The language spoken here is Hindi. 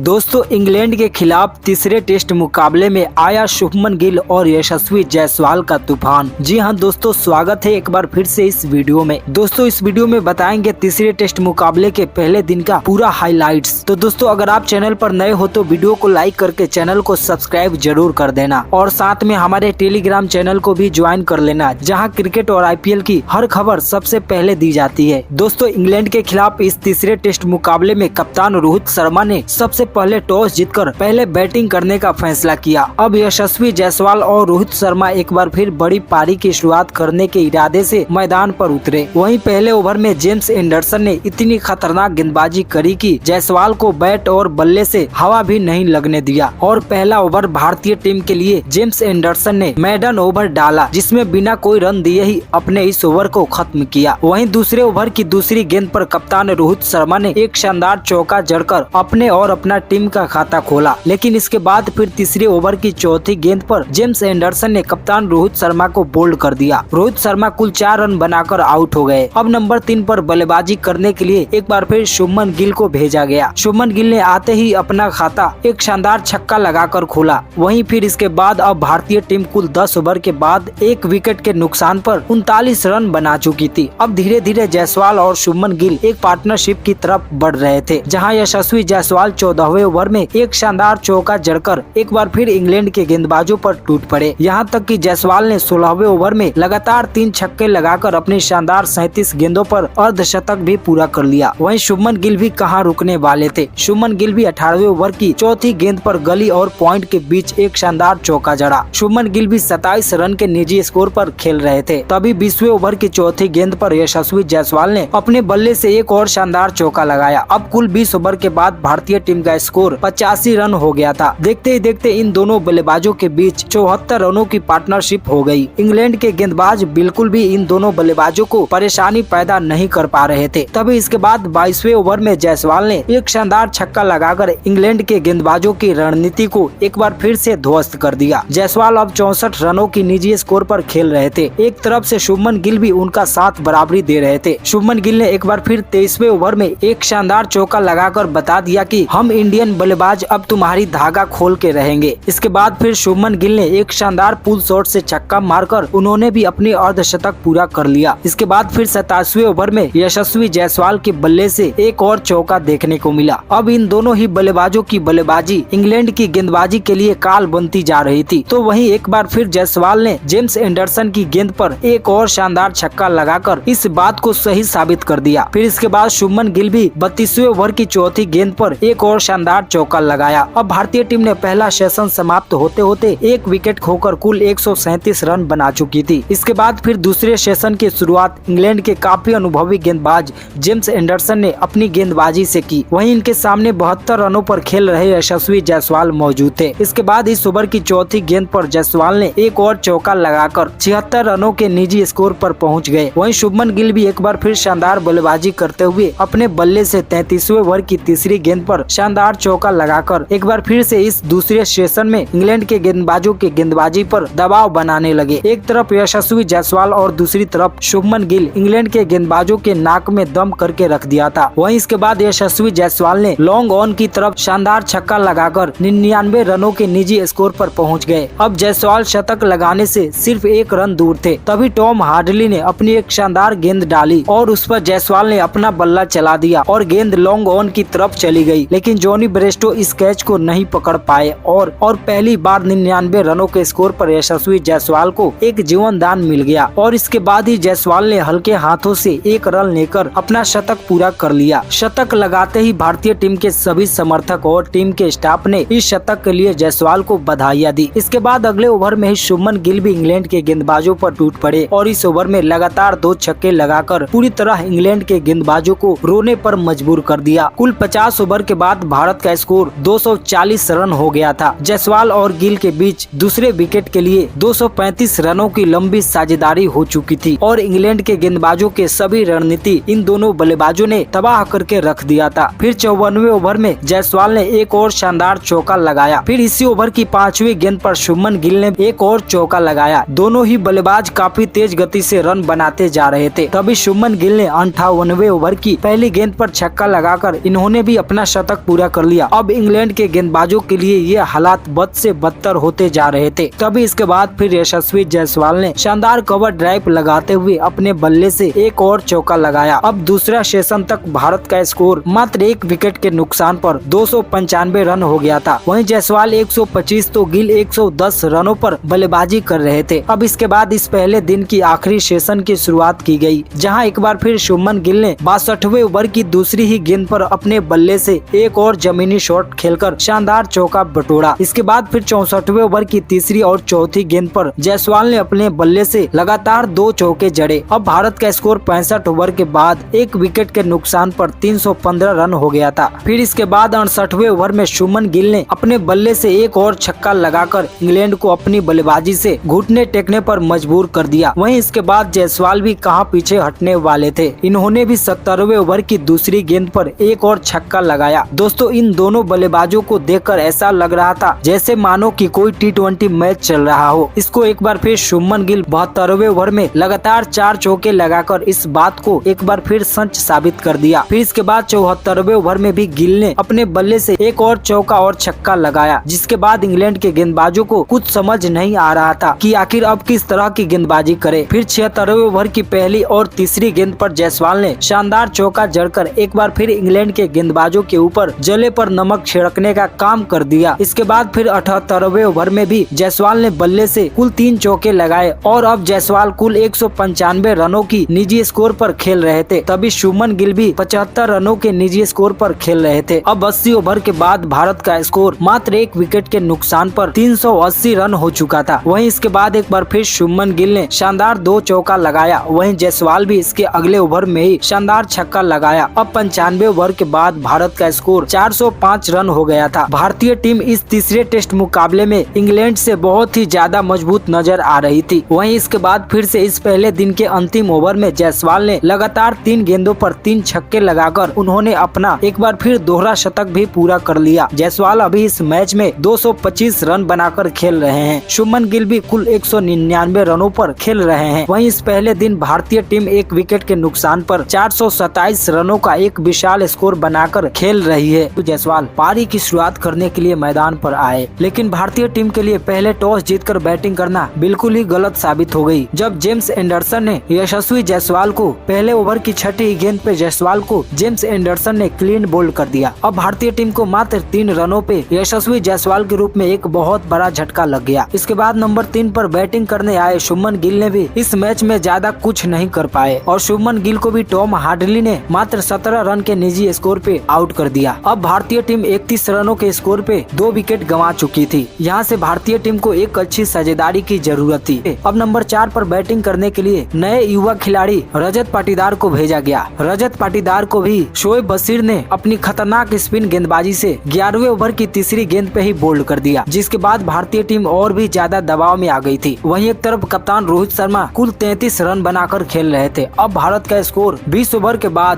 दोस्तों इंग्लैंड के खिलाफ तीसरे टेस्ट मुकाबले में आया शुभमन गिल और यशस्वी जायसवाल का तूफान। जी हां दोस्तों, स्वागत है एक बार फिर से इस वीडियो में। दोस्तों इस वीडियो में बताएंगे तीसरे टेस्ट मुकाबले के पहले दिन का पूरा हाइलाइट्स। तो दोस्तों अगर आप चैनल पर नए हो तो वीडियो को लाइक करके चैनल को सब्सक्राइब जरूर कर देना और साथ में हमारे टेलीग्राम चैनल को भी ज्वाइन कर लेना, जहाँ क्रिकेट और IPL की हर खबर सबसे पहले दी जाती है। दोस्तों इंग्लैंड के खिलाफ इस तीसरे टेस्ट मुकाबले में कप्तान रोहित शर्मा ने सबसे पहले टॉस जीतकर पहले बैटिंग करने का फैसला किया। अब यशस्वी जायसवाल और रोहित शर्मा एक बार फिर बड़ी पारी की शुरुआत करने के इरादे से मैदान पर उतरे। वहीं पहले ओवर में जेम्स एंडरसन ने इतनी खतरनाक गेंदबाजी करी कि जायसवाल को बैट और बल्ले से हवा भी नहीं लगने दिया और पहला ओवर भारतीय टीम के लिए जेम्स एंडरसन ने मेडन ओवर डाला, जिसमें बिना कोई रन दिए ही अपने इस ओवर को खत्म किया। वहीं दूसरे ओवर की दूसरी गेंद पर कप्तान रोहित शर्मा ने एक शानदार चौका जड़कर अपने और अपना टीम का खाता खोला, लेकिन इसके बाद फिर तीसरे ओवर की चौथी गेंद पर जेम्स एंडरसन ने कप्तान रोहित शर्मा को बोल्ड कर दिया। रोहित शर्मा कुल 4 रन बनाकर आउट हो गए। अब नंबर 3 पर बल्लेबाजी करने के लिए एक बार फिर शुभमन गिल को भेजा गया। शुभमन गिल ने आते ही अपना खाता एक शानदार छक्का लगाकर खोला। वहीं फिर इसके बाद अब भारतीय टीम कुल 10 ओवर के बाद 1 विकेट के नुकसान पर 39 रन बना चुकी थी। अब धीरे धीरे जायसवाल और शुभमन गिल एक पार्टनरशिप की तरफ बढ़ रहे थे, जहां यशस्वी जायसवाल 14वें ओवर में एक शानदार चौका जड़कर एक बार फिर इंग्लैंड के गेंदबाजों पर टूट पड़े। यहां तक कि जायसवाल ने 16वें ओवर में लगातार 3 छक्के लगाकर अपनी शानदार 37 गेंदों पर अर्धशतक भी पूरा कर लिया। वहीं शुभमन गिल भी कहां रुकने वाले थे। शुभमन गिल भी 18वें ओवर की चौथी गेंद पर गली और पॉइंट के बीच एक शानदार चौका जड़ा। शुभमन गिल भी 27 रन के निजी स्कोर पर खेल रहे थे। तभी 20वें ओवर की चौथी गेंद पर यशस्वी जायसवाल ने अपने बल्ले से एक और शानदार चौका लगाया। अब कुल 20 ओवर के बाद भारतीय टीम का स्कोर 85 रन हो गया था। देखते ही देखते इन दोनों बल्लेबाजों के बीच 74 रनों की पार्टनरशिप हो गई। इंग्लैंड के गेंदबाज बिल्कुल भी इन दोनों बल्लेबाजों को परेशानी पैदा नहीं कर पा रहे थे। तभी इसके बाद 22वें ओवर में जायसवाल ने एक शानदार छक्का लगाकर इंग्लैंड के गेंदबाजों की रणनीति को एक बार फिर से ध्वस्त कर दिया। जायसवाल अब 64 रनों की निजी स्कोर पर खेल रहे थे। एक तरफ से शुभमन गिल भी उनका साथ बराबरी दे रहे थे। शुभमन गिल ने एक बार फिर 23वें ओवर में एक शानदार चौका लगाकर बता दिया कि हम इंडियन बल्लेबाज अब तुम्हारी धागा खोल के रहेंगे। इसके बाद फिर शुभमन गिल ने एक शानदार पुल शॉट से छक्का मारकर उन्होंने भी अपनी अर्धशतक पूरा कर लिया। इसके बाद फिर 27वें ओवर में यशस्वी जायसवाल के बल्ले से एक और चौका देखने को मिला। अब इन दोनों ही बल्लेबाजों की बल्लेबाजी इंग्लैंड की गेंदबाजी के लिए काल बनती जा रही थी। तो वहीं एक बार फिर जायसवाल ने जेम्स एंडरसन की गेंद पर एक और शानदार छक्का लगाकर इस बात को सही साबित कर दिया। फिर इसके बाद शुभमन गिल भी 32वें ओवर की चौथी गेंद पर एक और शानदार चौका लगाया। अब भारतीय टीम ने पहला सेशन समाप्त होते होते 1 विकेट खोकर कुल 137 रन बना चुकी थी। इसके बाद फिर दूसरे सेशन की शुरुआत इंग्लैंड के काफी अनुभवी गेंदबाज जेम्स एंडरसन ने अपनी गेंदबाजी से की। वहीं इनके सामने 72 रनों पर खेल रहे यशस्वी जायसवाल मौजूद थे। इसके बाद इस ओवर की चौथी गेंद पर जायसवाल ने एक और चौका लगाकर 76 रनों के निजी स्कोर पर पहुंच गए। वहीं शुभमन गिल भी एक बार फिर शानदार बल्लेबाजी करते हुए अपने बल्ले से 33वें ओवर की तीसरी गेंद पर शानदार चौका लगाकर एक बार फिर से इस दूसरे सेशन में इंग्लैंड के गेंदबाजों के गेंदबाजी पर दबाव बनाने लगे। एक तरफ यशस्वी जायसवाल और दूसरी तरफ शुभमन गिल इंग्लैंड के गेंदबाजों के नाक में दम करके रख दिया था। वहीं इसके बाद यशस्वी जायसवाल ने लॉन्ग ऑन की तरफ शानदार छक्का लगाकर 99 रनों के निजी स्कोर पर पहुंच गए। अब जायसवाल शतक लगाने से सिर्फ 1 रन दूर थे। तभी टॉम हार्डली ने अपनी एक शानदार गेंद डाली और उस पर जायसवाल ने अपना बल्ला चला दिया और गेंद लॉन्ग ऑन की तरफ चली गई, लेकिन जॉनी ब्रेस्टो इस कैच को नहीं पकड़ पाए और पहली बार 99 रनों के स्कोर पर यशस्वी जायसवाल को एक जीवन दान मिल गया और इसके बाद ही जायसवाल ने हल्के हाथों से 1 रन लेकर अपना शतक पूरा कर लिया। शतक लगाते ही भारतीय टीम के सभी समर्थक और टीम के स्टाफ ने इस शतक के लिए जायसवाल को बधाइयां दी। इसके बाद अगले ओवर में ही शुभमन गिल भी इंग्लैंड के गेंदबाजों पर टूट पड़े और इस ओवर में लगातार 2 छक्के लगाकर पूरी तरह इंग्लैंड के गेंदबाजों को रोने पर मजबूर कर दिया। कुल 50 ओवर के बाद भारत का स्कोर 240 रन हो गया था। जायसवाल और गिल के बीच दूसरे विकेट के लिए 235 रनों की लंबी साझेदारी हो चुकी थी और इंग्लैंड के गेंदबाजों के सभी रणनीति इन दोनों बल्लेबाजों ने तबाह करके रख दिया था। फिर 54वें ओवर में जायसवाल ने एक और शानदार चौका लगाया। फिर इसी ओवर की 5वीं गेंद पर शुभमन गिल ने एक और चौका लगाया। दोनों ही बल्लेबाज काफी तेज गति से रन बनाते जा रहे थे। तभी शुभमन गिल ने 58वें ओवर की पहली गेंद पर छक्का लगाकर इन्होंने भी अपना शतक पूरा कर लिया। अब इंग्लैंड के गेंदबाजों के लिए ये हालात बद से बदतर होते जा रहे थे। तभी इसके बाद फिर यशस्वी जायसवाल ने शानदार कवर ड्राइव लगाते हुए अपने बल्ले से एक और चौका लगाया। अब दूसरा सेशन तक भारत का स्कोर मात्र 1 विकेट के नुकसान पर 295 रन हो गया था। वहीं जायसवाल 125 तो गिल 110 रनों पर बल्लेबाजी कर रहे थे। अब इसके बाद इस पहले दिन की आखिरी सेशन की शुरुआत की गई, जहां एक बार फिर शुभमन गिल ने 62वें ओवर की दूसरी ही गेंद पर अपने बल्ले से एक और जमीनी शॉट खेलकर शानदार चौका बटोरा। इसके बाद फिर 64वें ओवर की तीसरी और चौथी गेंद पर जायसवाल ने अपने बल्ले से लगातार 2 चौके जड़े। अब भारत का स्कोर 65 ओवर के बाद 1 विकेट के नुकसान पर 315 रन हो गया था। फिर इसके बाद 68वें ओवर में शुभमन गिल ने अपने बल्ले से एक और छक्का लगाकर इंग्लैंड को अपनी बल्लेबाजी से घुटने टेकने पर मजबूर कर दिया। वहीं इसके बाद जायसवाल भी कहां पीछे हटने वाले थे, इन्होंने भी 70वें ओवर की दूसरी गेंद पर एक और छक्का लगाया। दोस्तों, इन दोनों बल्लेबाजों को देखकर ऐसा लग रहा था जैसे मानो कि कोई T20 मैच चल रहा हो। इसको एक बार फिर शुभमन गिल 72वें ओवर में लगातार 4 चौके लगाकर इस बात को एक बार फिर सच साबित कर दिया। फिर इसके बाद 74वें ओवर में भी गिल ने अपने बल्ले से एक और चौका और छक्का लगाया, जिसके बाद इंग्लैंड के गेंदबाजों को कुछ समझ नहीं आ रहा था कि आखिर अब किस तरह की गेंदबाजी करे। फिर 76वें ओवर की पहली और तीसरी गेंद पर जायसवाल ने शानदार चौका जड़कर एक बार फिर इंग्लैंड के गेंदबाजों के ऊपर जले पर नमक छिड़कने का काम कर दिया। इसके बाद फिर 78वें ओवर में भी जायसवाल ने बल्ले से कुल 3 चौके लगाए और अब जायसवाल कुल 195 रनों की निजी स्कोर पर खेल रहे थे। तभी शुभमन गिल भी 75 रनों के निजी स्कोर पर खेल रहे थे। अब 80 ओवर के बाद भारत का स्कोर मात्र 1 विकेट के नुकसान पर 380 रन हो चुका था। वहीं इसके बाद एक बार फिर शुभमन गिल ने शानदार 2 चौका लगाया। वहीं जायसवाल भी इसके अगले ओवर में ही शानदार छक्का लगाया। अब 95 ओवर के बाद भारत का स्कोर 405 रन हो गया था। भारतीय टीम इस तीसरे टेस्ट मुकाबले में इंग्लैंड से बहुत ही ज्यादा मजबूत नजर आ रही थी। वहीं इसके बाद फिर से इस पहले दिन के अंतिम ओवर में जायसवाल ने लगातार 3 गेंदों पर 3 छक्के लगाकर उन्होंने अपना एक बार फिर दोहरा शतक भी पूरा कर लिया। जायसवाल अभी इस मैच में 225 रन बनाकर खेल रहे हैं। शुभमन गिल भी कुल 199 रनों पर खेल रहे हैं। वहीं इस पहले दिन भारतीय टीम 1 विकेट के नुकसान पर 427 रनों का एक विशाल स्कोर बनाकर खेल रही है। तो जायसवाल पारी की शुरुआत करने के लिए मैदान पर आए, लेकिन भारतीय टीम के लिए पहले टॉस जीतकर बैटिंग करना बिल्कुल ही गलत साबित हो गई। जब जेम्स एंडरसन ने यशस्वी जायसवाल को पहले ओवर की छठी गेंद पे जायसवाल को जेम्स एंडरसन ने क्लीन बोल्ड कर दिया। अब भारतीय टीम को मात्र 3 रनों पे यशस्वी जायसवाल के रूप में एक बहुत बड़ा झटका लग गया। इसके बाद नंबर 3 पर बैटिंग करने आए शुभमन गिल ने भी इस मैच में ज्यादा कुछ नहीं कर पाए और शुभमन गिल को भी टॉम हार्डली ने मात्र 17 रन के निजी स्कोर पे आउट कर दिया। अब भारतीय टीम 31 रनों के स्कोर पे 2 विकेट गंवा चुकी थी। यहाँ से भारतीय टीम को एक अच्छी साझेदारी की जरूरत थी। अब नंबर 4 पर बैटिंग करने के लिए नए युवा खिलाड़ी रजत पाटीदार को भेजा गया। रजत पाटीदार को भी शोएब बशीर ने अपनी खतरनाक स्पिन गेंदबाजी से 11वें ओवर की तीसरी गेंद पे ही बोल्ड कर दिया, जिसके बाद भारतीय टीम और भी ज्यादा दबाव में आ गई थी। वहीं एक तरफ कप्तान रोहित शर्मा कुल 33 रन बनाकर खेल रहे थे। अब भारत का स्कोर 20 ओवर के बाद